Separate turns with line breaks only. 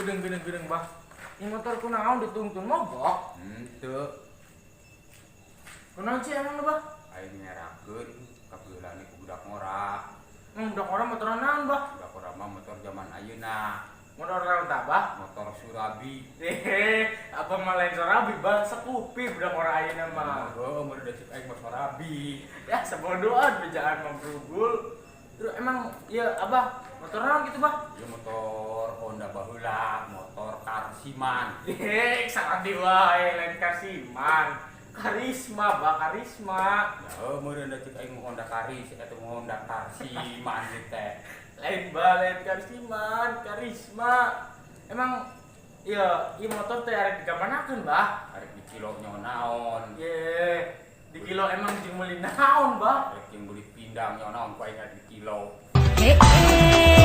Gedeng bah. Ini motor kunaon dituntun mogok.
Henteu.
Kunaon sih emang bah?
Aing ngerakeun kabeulani ku budak ngora.
Budak orang motor naon bah?
Budak ngora mah motor zaman ayeuna.
Motor naon tah bah?
Motor Surabi.
Apa malain Sorabi bah? Sekupi budak orang ayeuna mah.
Heuh, mun udah cek aing mah Surabi.
Ya sebodohan bejaan membrugul. Terus emang iya abah motor naon gitu bah?
Ieu motor Honda baheula, motor Karsiman.
Sarandi wae lain Karsiman. Karisma bah, karisma.
Ya heuh, mun udah cek aing mah Honda Karis eta mah Honda Karsiman ieu teh.
Lain bah, lain Karsiman, karisma. Emang iya motor teh arek digamanakeun bah?
Arek di kilo nyawa naon.
Ye, di kilo emang jeung meuli naon bah?
Arek yang beli pindang nyawa naon ku aing di kilo.
Eh, eh.